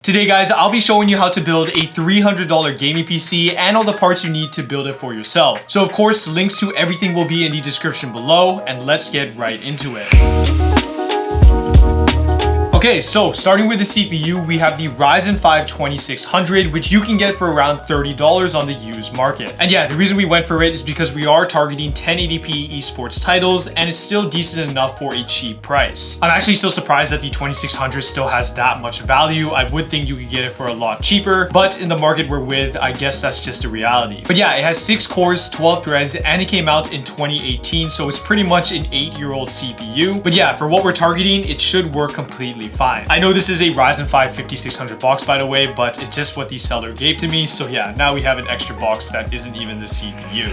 Today guys, I'll be showing you how to build a $300 gaming PC and all the parts you need to build it for yourself. So of course, links to everything will be in the description below, and let's get right into it. Okay, so starting with the CPU, we have the Ryzen 5 2600, which you can get for around $30 on the used market. And yeah, the reason we went for it is because we are targeting 1080p esports titles, and it's still decent enough for a cheap price. I'm actually still surprised that the 2600 still has that much value. I would think you could get it for a lot cheaper, but in the market we're with, I guess that's just a reality. But yeah, it has 6 cores, 12 threads, and it came out in 2018, so it's pretty much an 8-year-old CPU. But yeah, for what we're targeting, it should work completely fine. I know this is a Ryzen 5 5600 box, by the way, but it's just what the seller gave to me. So yeah, now we have an extra box that isn't even the CPU.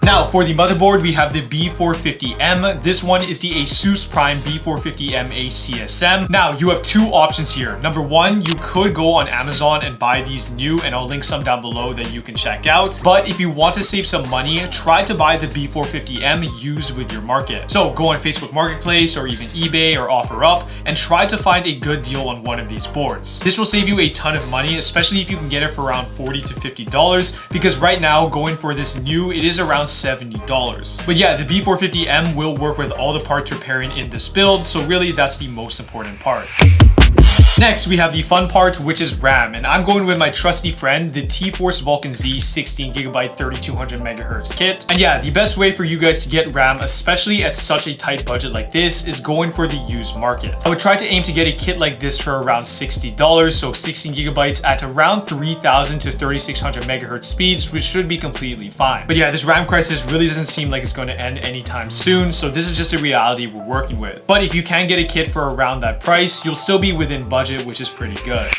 Now, for the motherboard, we have the B450M. This one is the Asus Prime B450M ACSM. Now, you have two options here. Number one, you could go on Amazon and buy these new, and I'll link some down below that you can check out. But if you want to save some money, try to buy the B450M used with your market. So go on Facebook Marketplace or even eBay or OfferUp and try to find a good deal on one of these boards. This will save you a ton of money, especially if you can get it for around $40 to $50, because right now, going for this new, it is around $70. But yeah, the B450M will work with all the parts we're pairing in this build, so really that's the most important part. Next, we have the fun part, which is RAM, and I'm going with my trusty friend, the T-Force Vulcan Z 16GB 3200MHz kit. And yeah, the best way for you guys to get RAM, especially at such a tight budget like this, is going for the used market. I would try to aim to get a kit like this for around $60, so 16GB at around 3000 to 3600MHz speeds, which should be completely fine. But yeah, this RAM crisis really doesn't seem like it's going to end anytime soon, so this is just a reality we're working with. But if you can get a kit for around that price, you'll still be within budget, which is pretty good.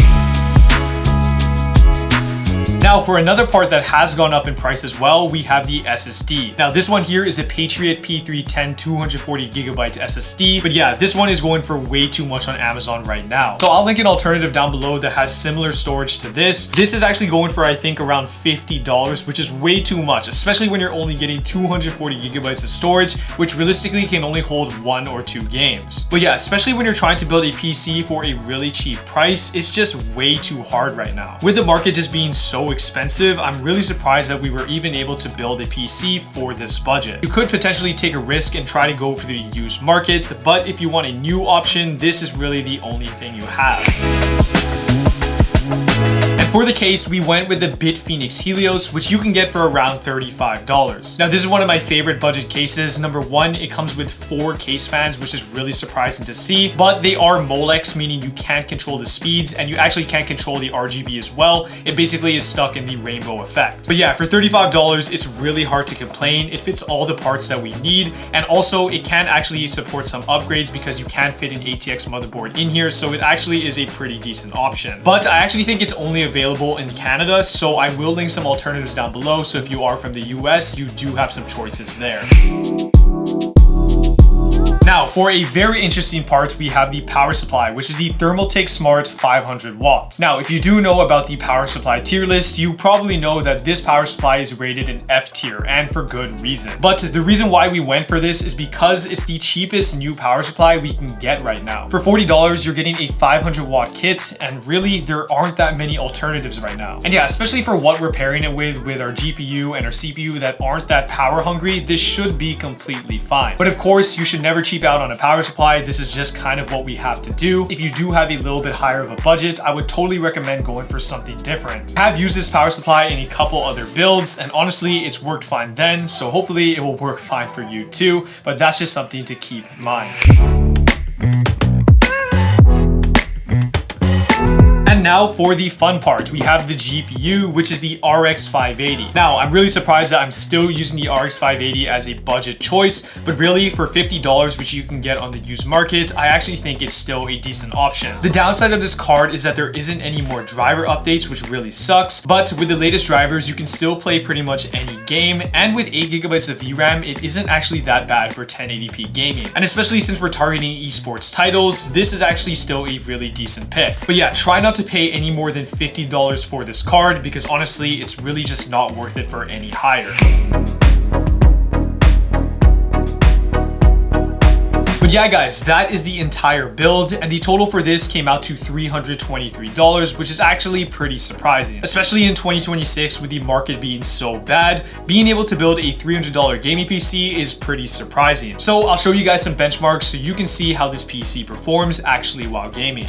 Now, for another part that has gone up in price as well, we have the SSD. Now, this one here is the Patriot P310 240GB SSD, but yeah, this one is going for way too much on Amazon right now. So I'll link an alternative down below that has similar storage to this. This is actually going for, I think, around $50, which is way too much, especially when you're only getting 240GB of storage, which realistically can only hold 1 or 2 games. But yeah, especially when you're trying to build a PC for a really cheap price, it's just way too hard right now. With the market just being so expensive, I'm really surprised that we were even able to build a PC for this budget. You could potentially take a risk and try to go for the used market, but if you want a new option, this is really the only thing you have. For the case, we went with the BitFenix Helios, which you can get for around $35. Now, this is one of my favorite budget cases. Number one, it comes with 4 case fans, which is really surprising to see, but they are Molex, meaning you can't control the speeds, and you actually can't control the RGB as well. It basically is stuck in the rainbow effect. But yeah, for $35, it's really hard to complain. It fits all the parts that we need, and also it can actually support some upgrades because you can fit an ATX motherboard in here, so it actually is a pretty decent option. But I actually think it's only available in Canada, so I will link some alternatives down below, so if you are from the US, you do have some choices there. Now, for a very interesting part, we have the power supply, which is the Thermaltake Smart 500 watt. Now, if you do know about the power supply tier list, you probably know that this power supply is rated an F tier, and for good reason. But the reason why we went for this is because it's the cheapest new power supply we can get right now. For $40, you're getting a 500 watt kit, and really, there aren't that many alternatives right now. And yeah, especially for what we're pairing it with our GPU and our CPU that aren't that power hungry, this should be completely fine. But of course, you should never cheap out on a power supply. This is just kind of what we have to do. If you do have a little bit higher of a budget, I would totally recommend going for something different. I have used this power supply in a couple other builds, and honestly, it's worked fine then, so hopefully it will work fine for you too, but that's just something to keep in mind. And now for the fun part, we have the GPU, which is the RX 580. Now, I'm really surprised that I'm still using the RX 580 as a budget choice, but really for $50, which you can get on the used market, I actually think it's still a decent option. The downside of this card is that there isn't any more driver updates, which really sucks, but with the latest drivers, you can still play pretty much any game, and with 8GB of VRAM, it isn't actually that bad for 1080p gaming. And especially since we're targeting esports titles, this is actually still a really decent pick. But yeah, try not to pay any more than $50 for this card, because honestly, it's really just not worth it for any higher. But yeah guys, that is the entire build, and the total for this came out to $323, which is actually pretty surprising. Especially in 2026 with the market being so bad, being able to build a $300 gaming PC is pretty surprising. So I'll show you guys some benchmarks so you can see how this PC performs actually while gaming.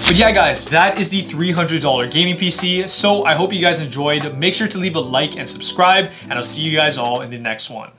But yeah guys, that is the $300 gaming PC. So I hope you guys enjoyed. Make sure to leave a like and subscribe, and I'll see you guys all in the next one.